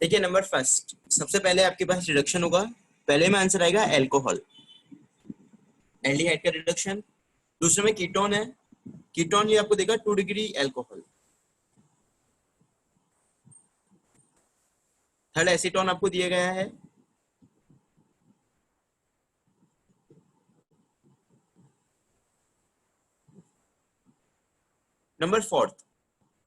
देखिए number first, सबसे पहले आपके पास रिडक्शन होगा, पहले में आंसर आएगा एल्कोहल, एल्डिहाइड का रिडक्शन। दूसरे में कीटोन है, कीटोन ये आपको देगा 2 डिग्री एल्कोहल। थर्ड एसीटोन आपको दिया गया है, नंबर फोर्थ।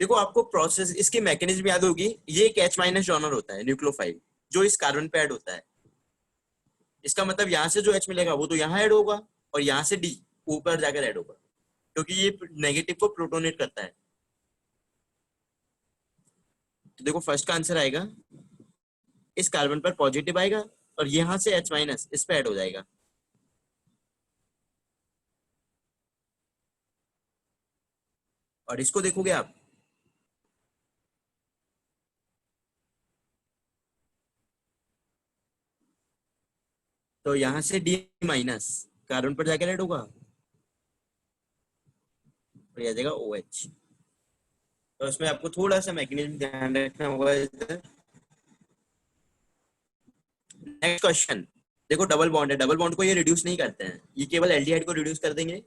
देखो आपको प्रोसेस इसके मैकेनिज्म याद होगी, ये एक H माइनस डोनर होता है न्यूक्लियोफाइल जो इस कार्बन पे ऐड होता है। इसका मतलब यहाँ से जो H मिलेगा वो तो यहाँ ऐड होगा और यहाँ से D ऊपर जाकर ऐड होगा, क्योंकि ये नेगेटिव को प्रोटोनेट करता है। तो देखो फर्स्ट का आंसर आएगा, इस कार्बन पर पॉजिटिव आएगा और यहाँ से H माइनस इस पे ऐड हो जाएगा। और इसको देखोगे आप, तो यहाँ से D माइनस कार्बन पर जाकर ऐड होगा और यह आ जाएगा OH। तो इसमें आपको थोड़ा सा मैकेनिज्म ध्यान रखना होगा। नेक्स्ट क्वेश्चन, देखो डबल बॉन्ड है, डबल बॉन्ड को ये रिड्यूस नहीं करते हैं, ये केवल एल्डिहाइड को रिड्यूस कर देंगे।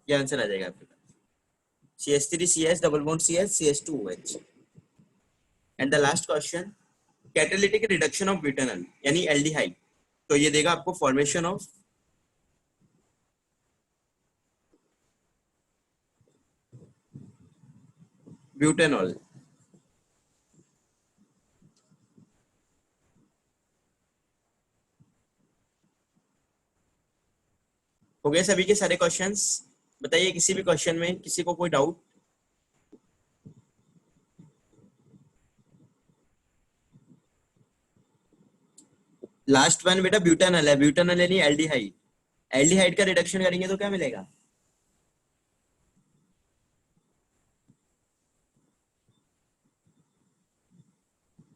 ये आंसर आ जाएगा आपके पास, CH3CS double bond CH CH2OH। And the last question, catalytic reduction of butanol यानी एल्डिहाइड, तो ये देगा आपको फॉर्मेशन ऑफ ब्यूटेनॉल। हो गए सभी के सारे क्वेश्चंस? बताइए किसी भी क्वेश्चन में किसी को कोई डाउट? लास्ट वन बेटा ब्यूटेनॉल है, ब्यूटेनॉल यानी एल्डिहाइड, एल्डिहाइड का रिडक्शन करेंगे तो क्या मिलेगा?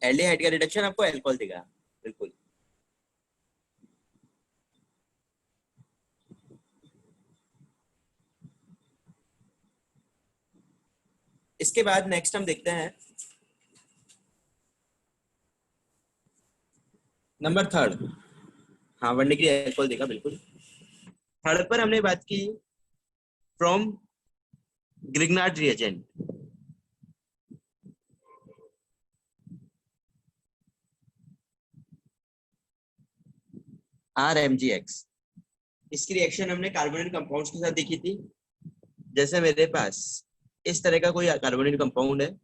एल्डिहाइड का रिडक्शन आपको अल्कोहल देगा, बिल्कुल। इसके बाद नेक्स्ट हम देखते हैं नंबर थर्ड। हाँ 1 डिग्री अल्कोहल देगा, बिल्कुल। थर्ड पर हमने बात की फ्रॉम ग्रिग्नार्ड रिएजेंट। RMgX, इसकी रिएक्शन हमने कार्बोनेट कंपाउंड्स के साथ देखी थी। जैसे मेरे पास इस तरह का कोई कार्बोनेट कंपाउंड है,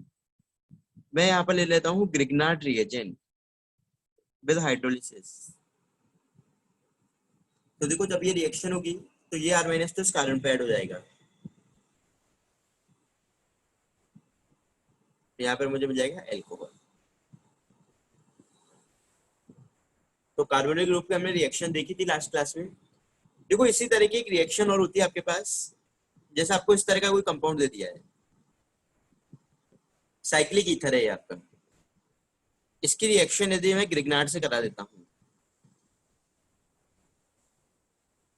मैं यहाँ पर ले लेता हूँ ग्रिग्नार्ड रिएजेंट विद हाइड्रोलिसिस। तो देखो जब ये रिएक्शन होगी तो ये R माइनस तो इस कार्बन पे ऐड हो जाएगा, यहाँ पर मुझे मिल जाएगा एल्कोहल। तो कार्बोनिल ग्रुप की हमने रिएक्शन देखी थी लास्ट क्लास में। देखो इसी तरह की एक रिएक्शन और होती है आपके पास, जैसे आपको इस तरह का कोई कंपाउंड दे दिया है, साइक्लिक ईथर है ये आपका। इसकी रिएक्शन यदि मैं ग्रिग्नार्ड से करा देता हूँ,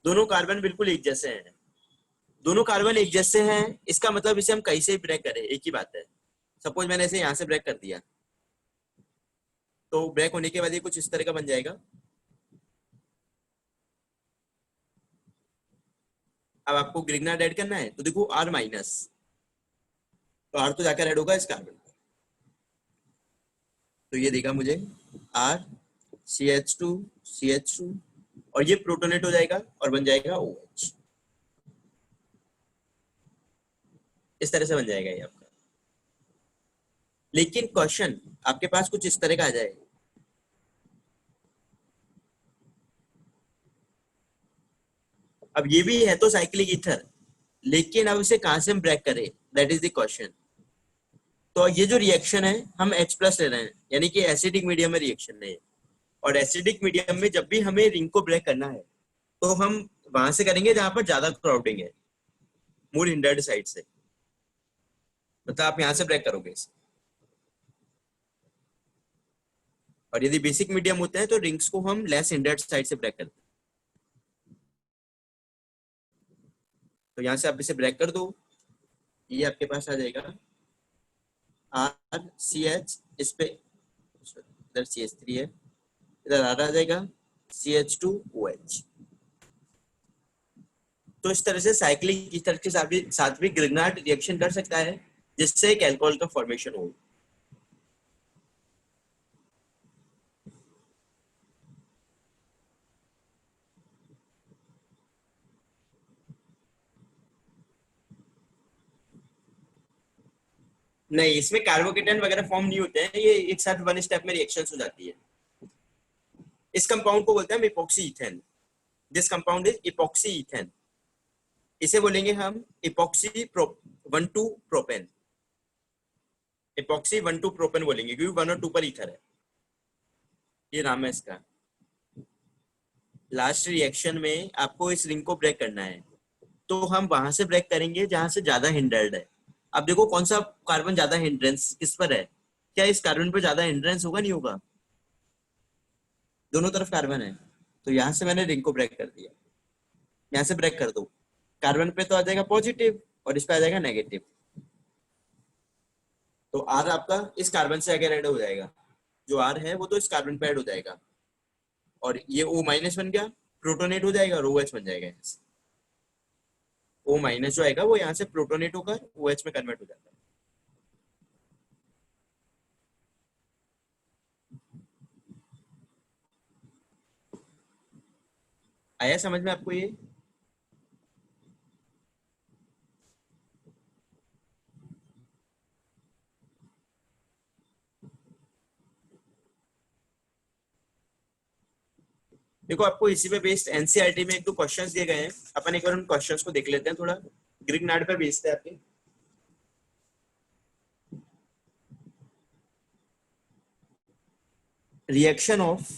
दोनों कार्बन बिल्कुल एक जैसे हैं, दोनों कार्बन एक जैसे हैं, इसका मतलब इसे हम कहीं से ब्रेक करें एक ही बात है। सपोज मैंने इसे यहाँ से ब्रेक कर दिया, तो ब्रेक होने के बाद ये कुछ इस तरह का बन जाएगा। अब आपको ग्रिग्नार्ड ऐड करना है तो देखो R माइनस, तो R तो जाकर ऐड होगा इस कार्बन पर, तो ये देगा मुझे R CH2 CH2 और ये प्रोटोनेट हो जाएगा और बन जाएगा OH। इस तरह से बन जाएगा ये आपका। लेकिन क्वेश्चन आपके पास कुछ इस तरह का आ जाए, अब ये भी है तो साइक्लिक ईथर, लेकिन अब इसे कहां से हम ब्रेक करें, दैट इज द क्वेश्चन। तो ये जो रिएक्शन है हम H प्लस ले रहे हैं, यानी कि एसिडिक मीडियम में रिएक्शन है, और एसिडिक मीडियम में जब भी हमें रिंग को ब्रेक करना है तो हम वहां से करेंगे जहां पर ज्यादा क्राउडिंग है, मोर हिंडर्ड साइड से, मतलब आप यहां से ब्रेक करोगे इसे। और यदि बेसिक मीडियम होते हैं तो रिंग्स को हम लेस हिंडर्ड साइड से ब्रेक करते हैं। तो यहाँ से आप इसे ब्रेक कर दो, ये आपके पास आ जाएगा आर सी एच, इस पे इधर सी एच थ्री है, इधर आर आ जाएगा C H two O H. तो इस तरह से साइक्लिक इस तरह के साथ भी ग्रिग्नार्ड रिएक्शन कर सकता है जिससे एक अल्कोहल का फॉर्मेशन हो। नहीं, इसमें कार्बोकेटन वगैरह फॉर्म नहीं होते हैं, ये एक साथ वन स्टेप में रिएक्शन हो जाती है। इस कंपाउंड को बोलते हैं epoxy ethane. This compound is epoxy ethane. इसे बोलेंगे हम epoxy one two propane. Epoxy one two propane बोलेंगे क्योंकि वन और टू पर ईथर है, ये नाम है इसका। लास्ट रिएक्शन में आपको इस रिंग को ब्रेक करना है, तो हम वहां से ब्रेक करेंगे जहां से ज्यादा हिंड्रेड है। अब देखो कौन सा कार्बन ज्यादा हिंड्रेंस किस पर है, क्या इस कार्बन पर ज्यादा हिंड्रेंस होगा, नहीं होगा? दोनों तरफ कार्बन है, तो यहां से मैंने रिंग को ब्रेक कर दिया। यहाँ से ब्रेक कर दो, कार्बन पे तो आ जाएगा पॉजिटिव और इस पे आ जाएगा नेगेटिव। तो आर आपका इस कार्बन से आगे ऐड हो जाएगा, जो आर है वो तो इस कार्बन पे ऐड हो जाएगा, और ये O माइनस बन गया, प्रोटोनेट हो जाएगा और OH बन जाएगा। O माइनस जो आएगा वो यहाँ से प्रोटोनेट होकर OH में कन्वर्ट हो जाता है। आया समझ में आपको ये? देखो आपको इसी पे बेस्ड एनसीईआरटी में एक दो क्वेश्चंस दिए गए हैं, अपन एक बार उन क्वेश्चंस को देख लेते हैं। थोड़ा ग्रिग्नार्ड पे बेस्ड है आपके। Reaction of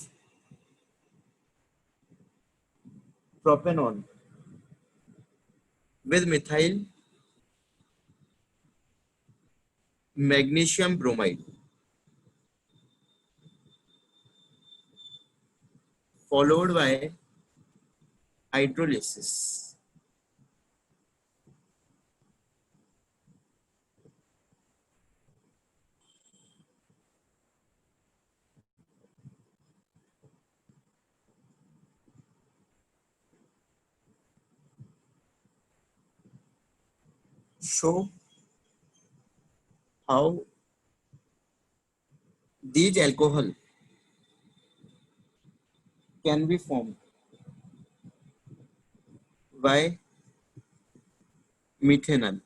propanone with methyl magnesium bromide followed by hydrolysis. Show how these alcohol can be formed by methanol.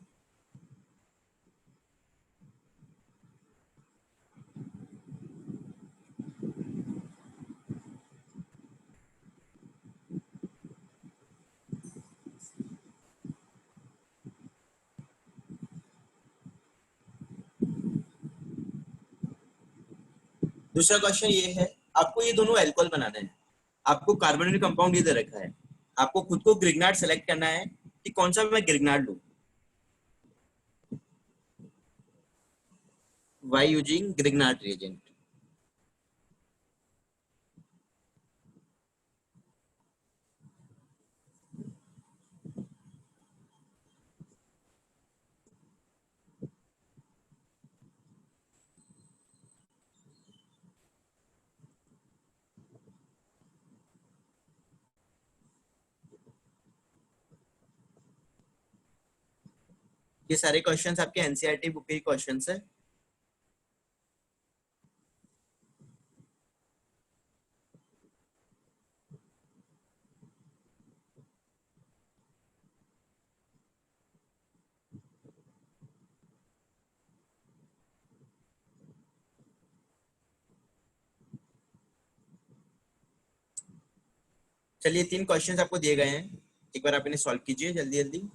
दूसरा क्वेश्चन ये है, आपको ये दोनों अल्कोहल बनाना है, आपको कार्बोनेटेड कंपाउंड ये दे रखा है, आपको खुद को ग्रिग्नार्ड सेलेक्ट करना है कि कौन सा मैं ग्रिग्नार्ड लूं। Why using Grignard reagent? ये सारे क्वेश्चंस आपके एनसीईआरटी बुक के क्वेश्चंस है। चलिए 3 क्वेश्चंस आपको दिए गए हैं, एक बार आप इन्हें सॉल्व कीजिए जल्दी जल्दी।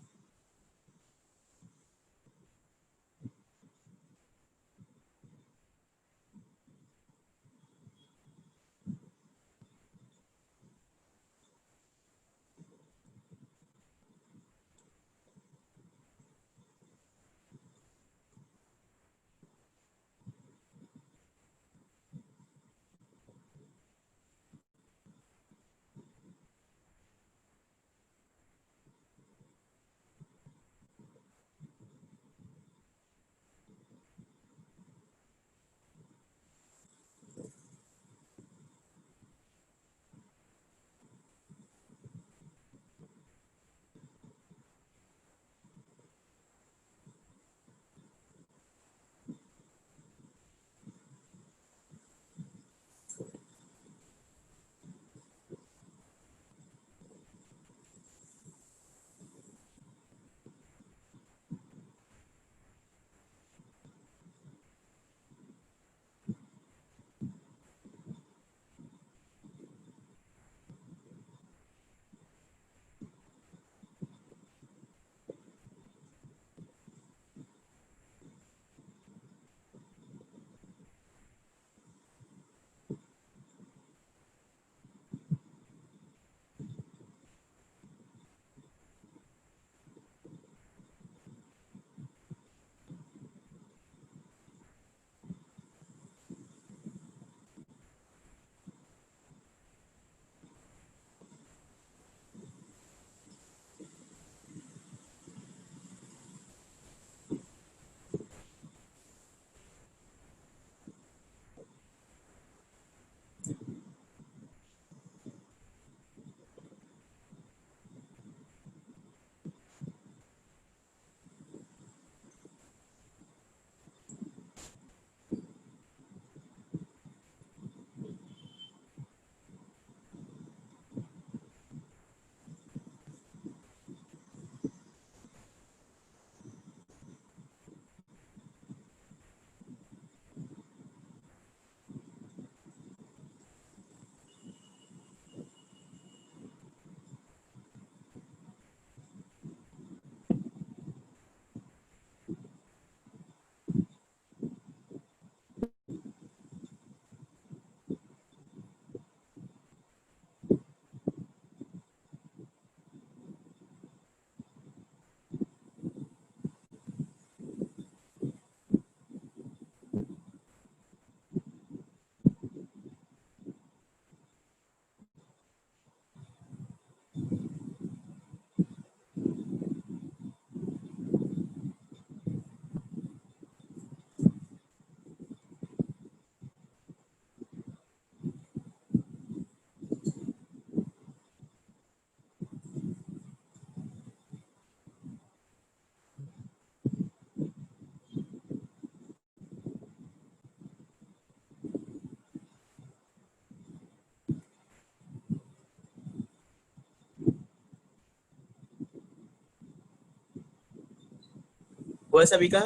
हुआ सभी का?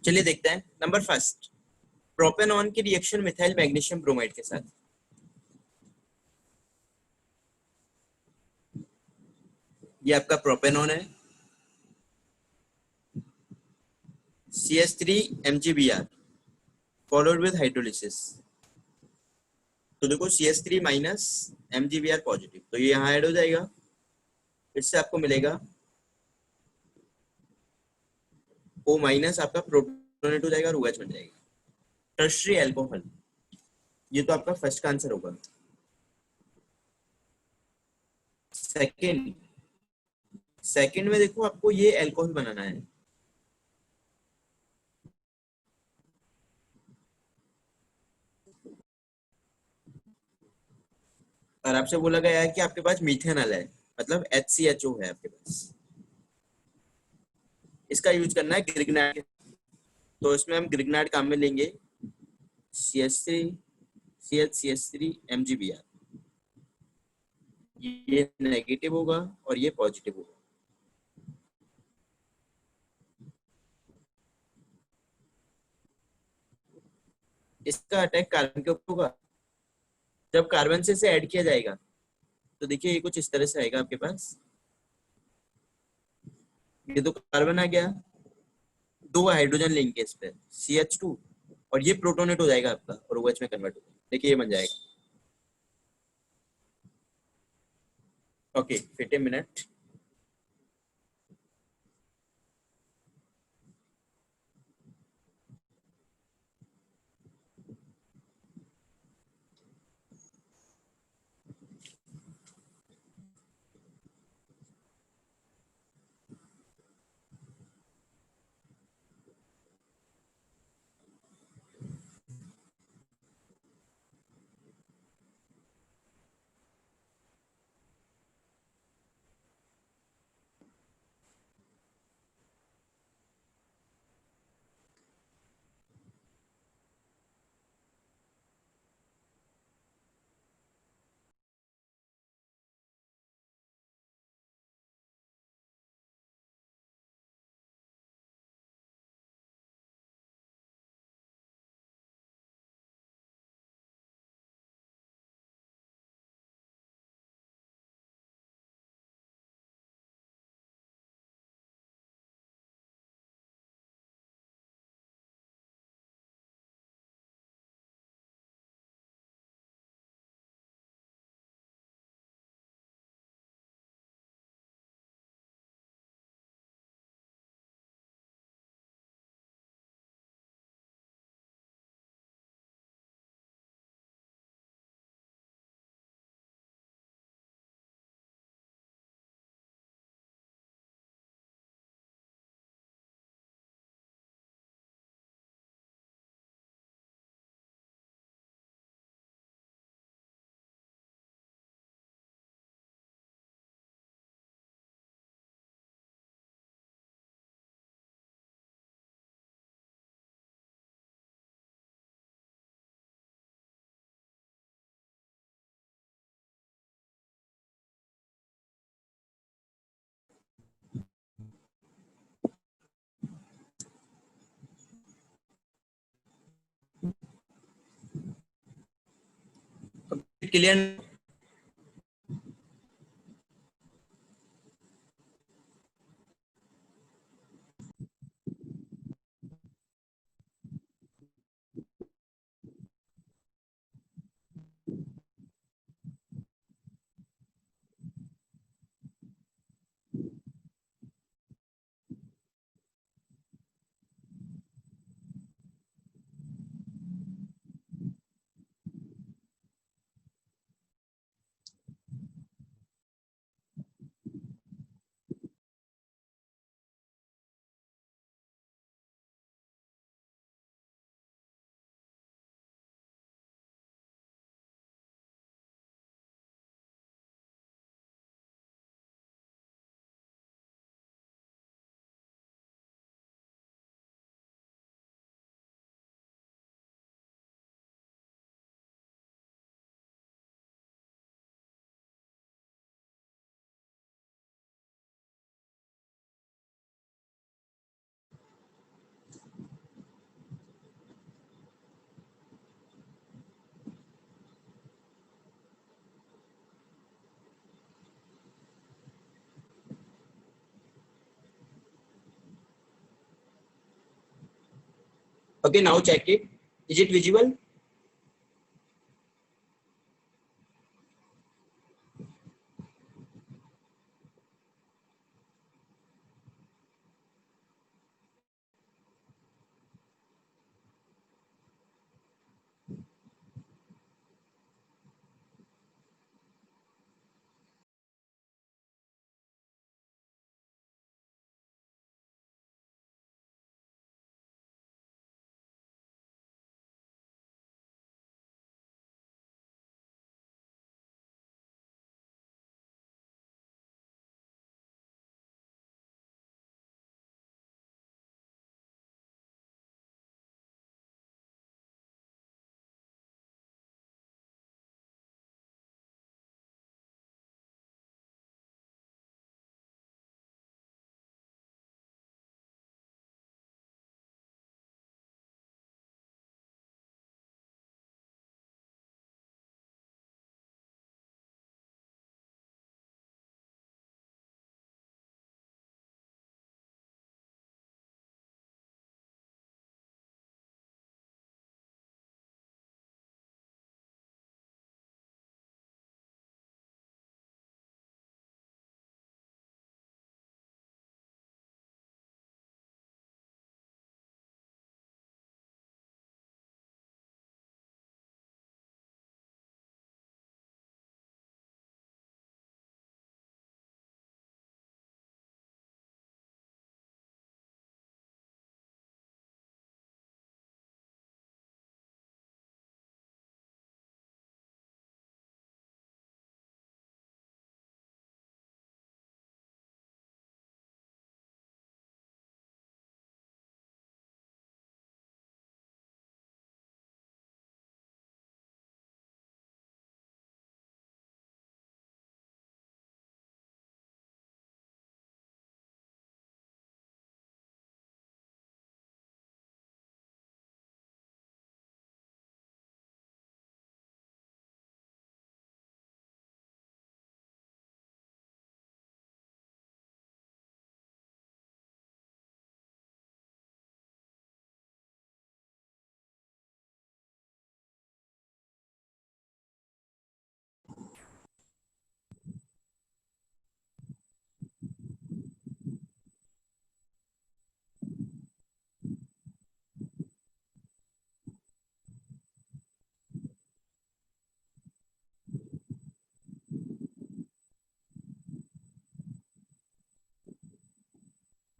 चलिए देखते हैं। नंबर फर्स्ट, प्रोपेनॉन की रिएक्शन मिथाइल मैग्नीशियम ब्रोमाइड के साथ। ये आपका प्रोपेनॉन है, CH3 MgBr followed with hydrolysis. तो देखो CH3 माइनस MgBr पॉजिटिव, तो ये यहाँ ऐड हो जाएगा। इससे आपको मिलेगा O माइनस, आपका प्रोटोनेट हो जाएगा और OH बन जाएगा, टर्शरी एल्कोहल। ये तो आपका फर्स्ट का आंसर होगा। सेकंड, सेकंड में देखो आपको ये एल्कोहल बनाना है। और आपसे बोला गया है कि आपके पास मीथेनॉल है, मतलब HCHO है आपके पास। इसका यूज करना है ग्रिग्नाइट। तो इसमें हम ग्रिग्नाइट काम में लेंगे CH3 CH3 MgBr। ये नेगेटिव होगा और ये पॉजिटिव होगा। इसका अटैक कार्बन के ऊपर होगा। जब कार्बन से इसे ऐड किया जाएगा तो देखिए ये कुछ इस तरह से आएगा आपके पास। ये तो कार्बन आ गया, दो हाइड्रोजन लेंगे इस पे CH2, और ये प्रोटोनेट हो जाएगा आपका और OH में कन्वर्ट हो जाएगा। देखिए ये बन जाएगा। Okay, wait a minute. Clear? Okay, now check it. Is it visible?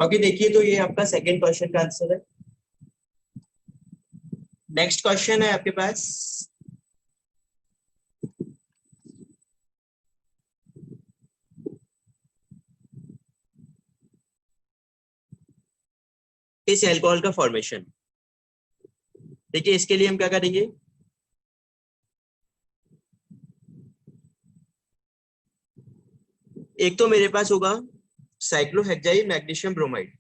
Okay, देखिए तो ये आपका सेकंड क्वेश्चन का आंसर है। नेक्स्ट क्वेश्चन है आपके पास, इस अल्कोहल का फॉर्मेशन। देखिए इसके लिए हम क्या करेंगे, एक तो मेरे पास होगा साइक्लोहेक्साइल मैग्नीशियम ब्रोमाइड।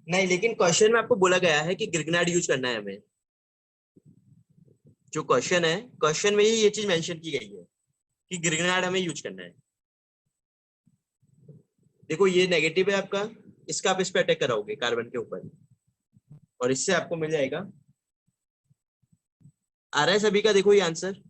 नहीं, लेकिन क्वेश्चन में आपको बोला गया है कि ग्रिग्नार्ड यूज करना है हमें। जो क्वेश्चन है, क्वेश्चन में ही ये चीज मेंशन की गई है कि ग्रिग्नार्ड हमें यूज करना है। देखो ये नेगेटिव है आपका, इसका आप इस पे अटैक कराओगे कार्बन के ऊपर, और इससे आपको मिल जाएगा। आ रहा है सभी का, देखो ये answer.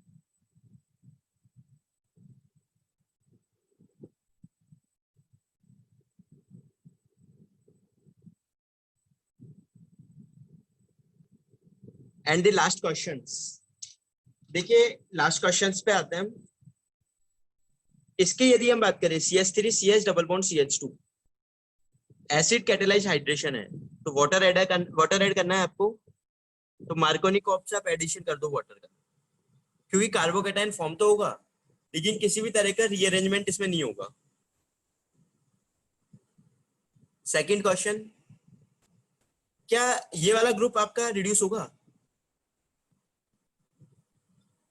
And the last questions, देखिए लास्ट क्वेश्चंस पे आते हैं हम। इसकी यदि हम बात करें CH3 CH double bond CH2, acid catalyse hydration है, तो वाटर ऐड करना है आपको। तो मार्कोनी-कॉप्स से आप एडिशन कर दो वाटर का, क्योंकि कार्बोकेटाइन फॉर्म तो होगा लेकिन किसी भी तरह का रीअरेंजमेंट इसमें नहीं होगा। सेकंड क्वेश्चन, क्या ये वाला ग्रुप आपका रिड्यूस होगा?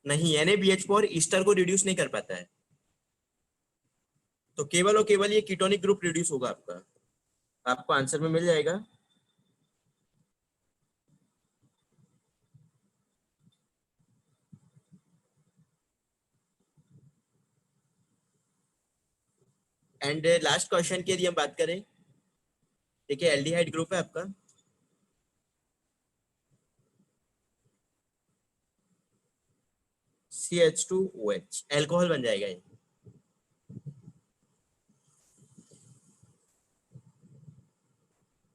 नहीं, NaBH4 ईस्टर को रिड्यूस नहीं कर पाता है, तो केवल और केवल ये कीटोनिक ग्रुप रिड्यूस होगा आपका। आपको आंसर में मिल जाएगा। एंड लास्ट क्वेश्चन की यदि हम बात करें, देखिए एल्डिहाइड ग्रुप है आपका, CH2OH, अल्कोहल बन जाएगा ये।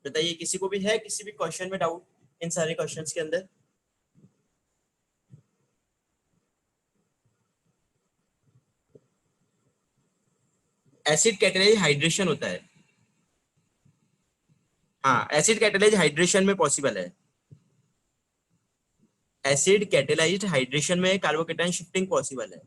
बताइए किसी को भी है किसी भी क्वेश्चन में डाउट इन सारे क्वेश्चंस के अंदर? एसिड कैटालाइज हाइड्रेशन होता है। हाँ, एसिड कैटालाइज हाइड्रेशन में पॉसिबल है। एसिड कैटालाइज्ड हाइड्रेशन में कार्बोकेटाइन शिफ्टिंग पॉसिबल है।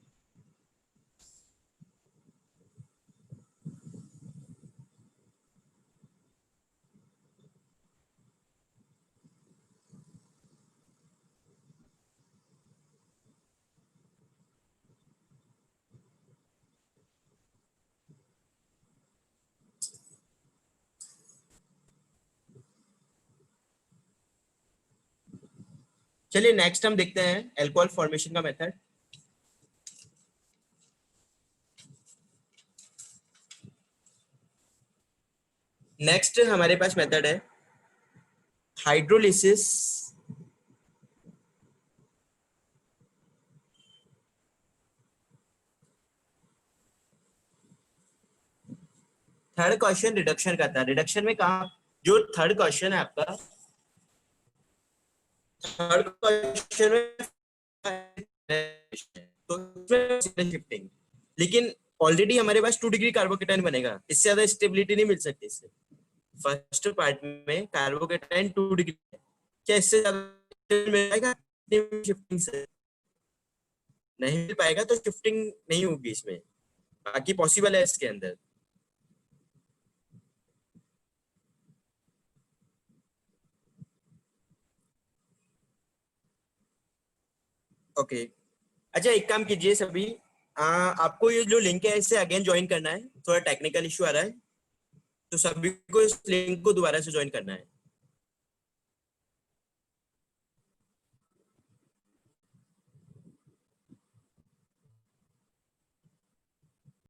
चलिए नेक्स्ट हम देखते हैं अल्कोहल फॉर्मेशन का मेथड। नेक्स्ट हमारे पास मेथड है हाइड्रोलिसिस थर्ड क्वेश्चन रिडक्शन का था। रिडक्शन में कहा जो थर्ड क्वेश्चन है आपका, थर्ड क्वेश्चन में तो शिफ्टिंग, लेकिन ऑलरेडी हमारे पास 2 डिग्री कार्बोकेटाइन बनेगा, इससे ज्यादा स्टेबिलिटी नहीं मिल सकती इससे। फर्स्ट पार्ट में कार्बोकेटाइन 2 डिग्री, क्या इससे ज्यादा मिल पाएगा शिफ्टिंग से? नहीं मिल पाएगा, तो शिफ्टिंग नहीं होगी इसमें, बाकी पॉसिबल है इसके अंदर। ओके अच्छा, एक काम कीजिए सभी, आपको ये जो लिंक है इससे अगेन ज्वाइन करना है, थोड़ा टेक्निकल इशू आ रहा है, तो सभी को इस लिंक को दोबारा से ज्वाइन करना है।